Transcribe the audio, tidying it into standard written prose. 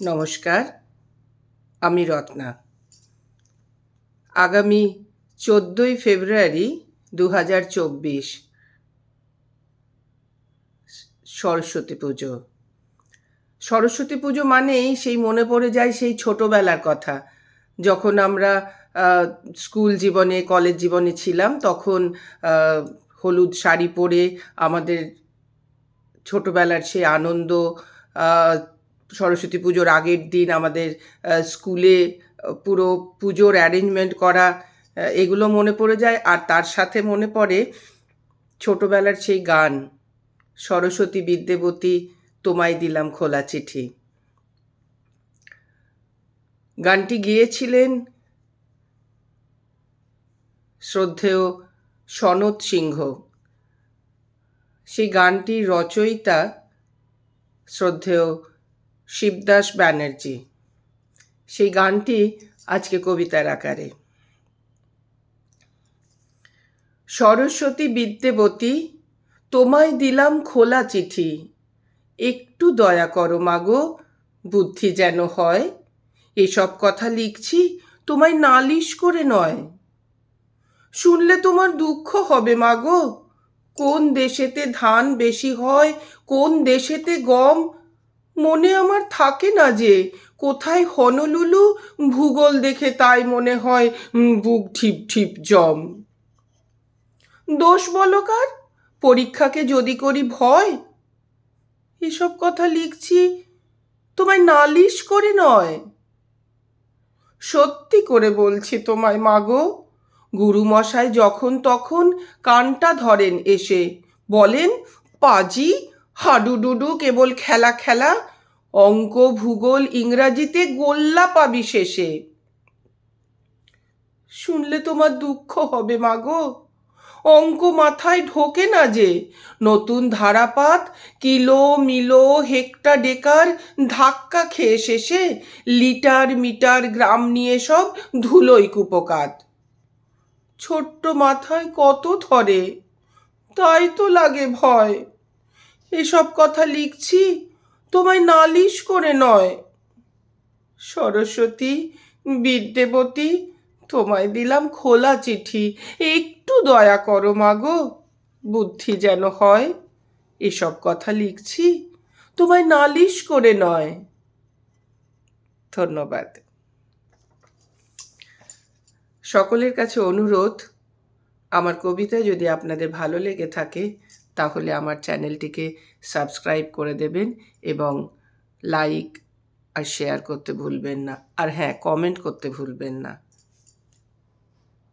নমস্কার, আমি রত্না। আগামী 14ই ফেব্রুয়ারি 2024 সরস্বতী পুজো। সরস্বতী পুজো মানেই সেই মনে পড়ে যায় সেই ছোটোবেলার কথা, যখন আমরা স্কুল জীবনে, কলেজ জীবনে ছিলাম। তখন হলুদ শাড়ি পরে আমাদের ছোটোবেলার সেই আনন্দ, সরস্বতী পুজোর আগের দিন আমাদের স্কুলে পুরো পুজোর অ্যারেঞ্জমেন্ট করা, এগুলো মনে পড়ে যায়। আর তার সাথে মনে পড়ে ছোটোবেলার সেই গান, সরস্বতী বিদ্যাবতী তোমায় দিলাম খোলা চিঠি। গানটি গেয়েছিলেন শ্রদ্ধেয় সনৎ সিংহ। সেই গানটির রচয়িতা শ্রদ্ধেয় শিবদাস ব্যানার্জি। সেই গানটি আজকে কবিতার আকারে। সরস্বতী বিদ্যাবতী তোমায় দিলাম খোলা চিঠি, একটু দয়া করো মাগো, বুদ্ধি যেন হয়। এসব কথা লিখছি তোমায় নালিশ করে নয়। শুনলে তোমার দুঃখ হবে মাগো, কোন দেশেতে ধান বেশি হয়, কোন দেশেতে গম, মনে আমার থাকে না যে কোথায় হনলুলু, ভূগোল দেখে তাই মনে হয় বুক ঠিপ ঠিপ জম। দোষ বলো কার, পরীক্ষাকে যদি করি ভয়। এসব কথা লিখছি তোমায় নালিশ করে নয়। সত্যি করে বলছি তোমায় মাগো, গুরুমশাই যখন তখন কানটা ধরেন এসে, বলেন পাজি হাডুডুডু কেবল খেলা খেলা, অঙ্ক ভূগোল ইংরাজিতে গোল্লা পাবি শেষে। শুনলে তোমার দুঃখ হবে মাগো, অঙ্ক মাথায় ঢোকে না যে, নতুন ধারাপাত কিলো মিলো হেক্টা ডেকার ধাক্কা খেয়ে শেষে লিটার মিটার গ্রাম নিয়ে সব ধুলোই কুপোকাত। ছোট্ট মাথায় কত ধরে, তাই তো লাগে ভয়। এসব কথা লিখছি তোমায় নালিশ করে নয়। সরস্বতী বিদ্যাবতী তোমায় দিলাম খোলা চিঠি, একটু দয়া করো মাগো, বুদ্ধি যেন হয়। এসব কথা লিখছি তোমায় নালিশ করে নয়। ধন্যবাদ। সকলের কাছে অনুরোধ, আমার কবিতা যদি আপনাদের ভালো লেগে থাকে তাহলে আমার চ্যানেলটিকে সাবস্ক্রাইব করে দেবেন এবং লাইক আর শেয়ার করতে ভুলবেন না। আর হ্যাঁ, কমেন্ট করতে ভুলবেন না।